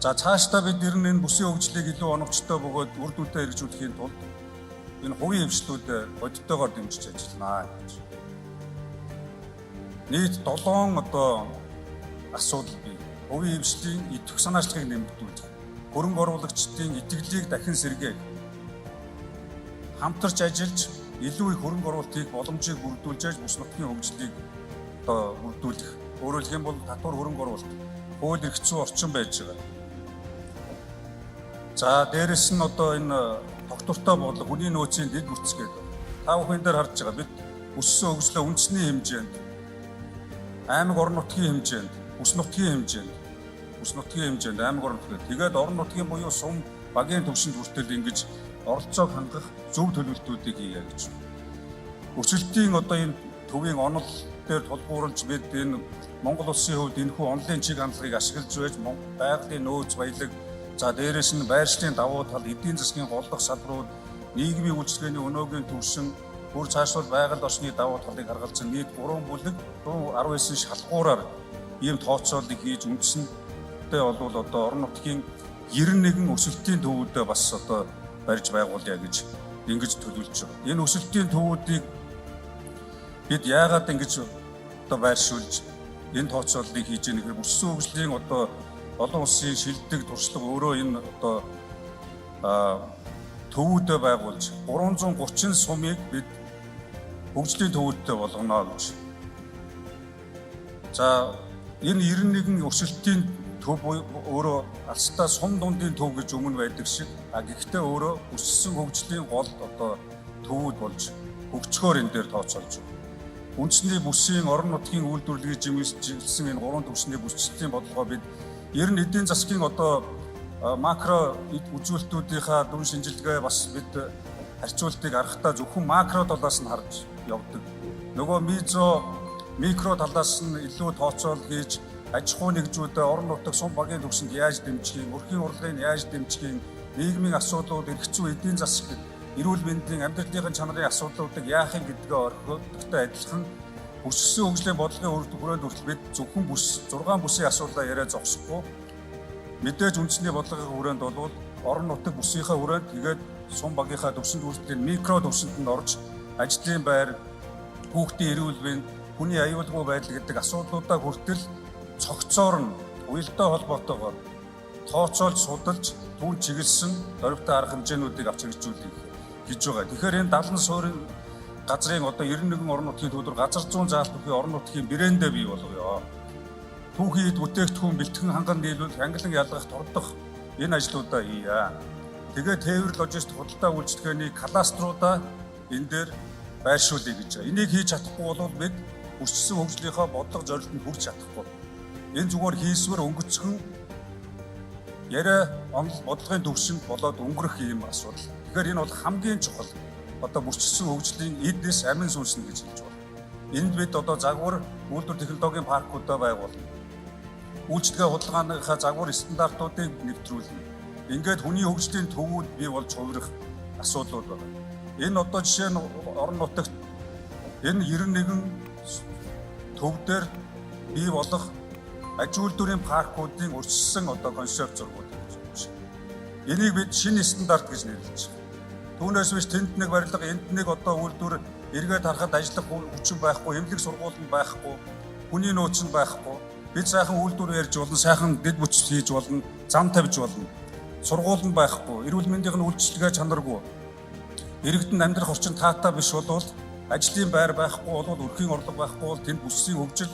За цаашдаа бид энэ бүсийн хөгжлийг илүү оновчтой бөгөөд үр дүнтэй хэрэгжүүлэхийн тулд энэ хувийн эвшлүүд бодиттойгоор дэмжиж ажиллана гэж. Нийт 7 асуудал бий. Хувийн эвшлийн идэвх санаачлагыг нэмэгдүүлэх, хөрөнгө оруулагчдын итгэлийг дахин сэргээх, хамтарч ажиллаж илүү их хөрөнгө оруулалт хийх боломжийг бүрдүүлж бүс нутгийн хөгжлийг бүрдүүлэх. Өөрөөр хэлэх юм бол татвар хөрөнгө оруулалт хууль эрх зүйн орчин байж байгаа. За дээрэс нь энэ тогтвортой бодлого, хүний нөөцийн дэд бүтц гэдэг. Та бүхэн дээр харж байгаа бид өссөн хөгжлөө үндэсний хэмжээнд, аймаг орон нутгийн хэмжээнд, бүс нутгийн хэмжээнд аймаг орон нутгийн. Тэгээд орон нутгийн буюу сум багийн түвшинд хүртэл ингэж оролцоог хангах зөв төлөвлөлтүүдийг хийе гэж. Өсөлтийн энэ төвийн онол дээр тулгуурлаж бид энэ Монгол улсын хувьд энэхүү онлын чиг хандлагыг ашиглаж байж байгалийн нөөц баялаг, за дээрэс нь байршлын давуу тал, эдийн засгийн голдох салбарууд, нийгмийн үйлчлэгээний өнөөгийн түвшин, бүр цаашдаа байгаль орчны давуу талыг харгалзан нийт 3 бүлэг 19 шалгуураар ийм тооцоолыг хийж үндсэндээ бол орон нутгийн 91 өсөлтийн төвүүдэд бас барьж байгуулъя гэж ингэж төлөвлөж байгаа. Энэ өсөлтийн төвүүдийг бид яагаад ингэж байршуулж энэ тооцооллыг хийж байгаа нөхөр өссөн хөгжлийн олон улсын шилдэг туршлага өөрөө энэ төвүүдэд байгуулж 330 сумыг бид хөгжлийн төвүүдтэй болгоно гэж. За энэ 91 өсөлтийн төв өөрөө алстаа сум дундын төв гэж өмнө байдаг шиг, гэхдээ өөрөө өссөн хөгжлийн гол төвүүд болж хөгжөхөөр энэ дээр тооцоолж байна. Үндэсний бүсийн орон нутгийн үйлдвэрлэлийг жимэлсэн энэ 3 түвшний бүсчлийн бодлогоо бид ер нь эдийн засгийн макро үзүүлэлтүүдийнхаа дүн шинжилгээ бас бид харьцуултыг харахтаа зөвхөн макро талаас нь харж явдаг. Нөгөө микро талаас нь илүү тооцоол хийж аж ахуй нэгжүүдэд орон нутаг сум багийн түвшинд яаж дэмжих юм, өрхийн урлагийг яаж дэмжих юм, нийгмийн асуудлууд, эрх зүй, эдийн засаг, эрүүл мэндийн амьдралын чанарын асуудлуудыг яах юм гэдгээ орхиодогтой адилхан өссөн хөгжлийн бодлогын хүрээнд хүртэл бид зөвхөн 6 бүсийн асуудлаа яриа зогсохгүй. Мэдээж үндэсний бодлогын хүрээнд бол орон нутаг бүсийнхаа хүрээнд тэгээд сум багийнхаа түвшинд хүртэл микро түвшинд нь орж ажлын байр, хүүхдийн эрүүл мэнд, хүний аюулгүй байдал гэдэг асуудлуудаа хүртэл цогцоор нь уялдаа холбоотойгоор тооцоолж судалж түн чиглэсэн дөрвтэй арга хэмжээнүүдийг авч хэрэгжүүлэх гэж байгаа. Тэгэхээр энэ 70 суурин газрын 91 орон нутгийн төвдөр газар зүүн заалт бүхий орон нутгийн брэндээ бий болгоё. Түүхий бүтээгдэхүүн бэлтгэн ханган нийлүүлэх, ангилан ялгах, тордох энэ ажлуудаа хийя. Тэгээд тээвэр логистик худалдаа үйлчлэгээний кластеруудаа энэ дээр байршуулъя гэж байгаа. Энийг хийж чадахгүй бол бид өссөн хөгжлийнхаа бодлого зорилтод хүрч чадахгүй. Энэ зүгээр хийсвэр өнгөцгөн яриа бодлогын төвшин болоод өнгөрөх юм асуудал. Тэгэхээр энэ бол хамгийн чухал бүрчилсэн хөгжлийн эднэс амин сүнс гэж хэлж байна. Энд бид загвар үйлдвэр технологийн паркуудаа байгуулна. Үйлчлэгээ худалдааныхаа загвар стандартуудыг нэвтрүүлнэ. Ингээд хүний хөгжлийн төвүүд бий болж хувирах асуудлууд байна. Энэ жишээ нь орон нутагт энэ 91 төв дээр бий болох аж үйлдвэрийн паркуудын өрсөлдсөн концепт зургууд гэж байна. Энийг бид шинэ стандарт гэж нэрлэж байна. Түүнээс биш тэнд нэг барилга, энд нэг үйлдвэр эргээд харахад ажиллах хүчин байхгүй, эмнэлэг сургууль байхгүй, хүний нөөц нь байхгүй. Бид сайхан үйлдвэр ярьж болно, сайхан дэд бүтц хийж болно, зам тавьж болно. Сургууль нь байхгүй, эрүүл мэндийн үйлчлэгээ чанаргүй. Иргэдэнд амьдрах орчин таатай биш болвол ажлын байр байхгүй болвол өрхийн орлого байхгүй бол тэнд бүсийн хөгжил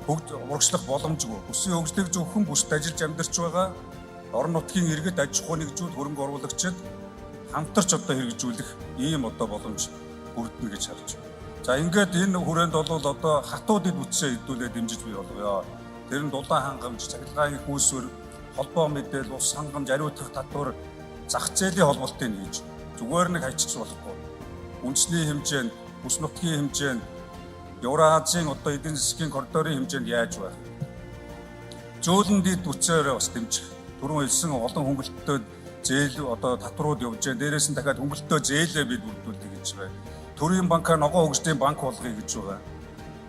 урагшлах боломжгүй. Бүсийн хөгжлийг зөвхөн бүсд ажиллаж амьдарч байгаа орон нутгийн иргэд, аж ахуй нэгжүүд, хөрөнгө оруулагчид хамтарч хэрэгжүүлэх ийм боломж бүрдэнэ гэж харж байна. За ингээд энэ хүрээнд бол хатуудыг бүтсээ хэдүүлээ дэмжиж бий болгоё. Тэр нь дулаан хангамж, цахилгааны хүйсвэр, холбоо мэдээлэл, ус хангамж, ариутгах татвар, зах зээлийн холболтыг хийж зүгээр нэг хайчих болохгүй. Үндэсний хэмжээнд, бүс нутгийн хэмжээнд, Евразийн эдийн засгийн коридорын хэмжээнд яаж байх? Зөөлөн дэд бүтцээр бас дэмжих. Түрүүн хэлсэн олон хөнгөлөлтөд зээл татварууд явж байгаа. Дээрээс нь дахиад хөнгөлөлтөө зээлээ бид бүрдүүлдэг гэж байна. Төрийн банкаар ногоон хөгжлийн банк болгоё гэж байгаа.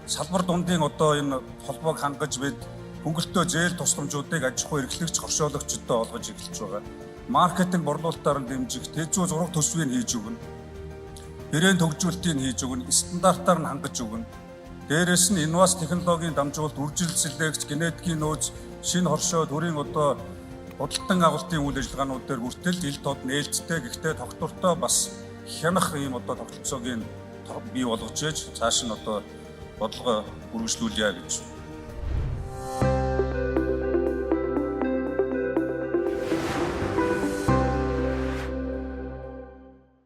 Салбар дундын энэ холбоог хангаж бид хөнгөлтөө зээл тусламжуудыг аж ахуй эрхлэгч хоршоологчдод олгож эхэлж байгаа. Маркетинг борлуулалтаар нь дэмжих тэжүү зураг төсвийг хийж өгнө. Хэрээн төгжүүлэлтийг хийж өгнө, стандартаар нь хангаж өгнө. Дээрээс нь инновац технологийн дамжуулалт, үржилт сэлээгч, генетикийн нөөц, шинэ хоршоо, төрийн худалдан агуултын үйл ажиллагаанууд дээр хүртэл ил тод нээлттэй гэхдээ тогтвортой бас хянах ийм тогтолцоог бий болгож ээж цааш нь бодлого үргэлжлүүлье гэж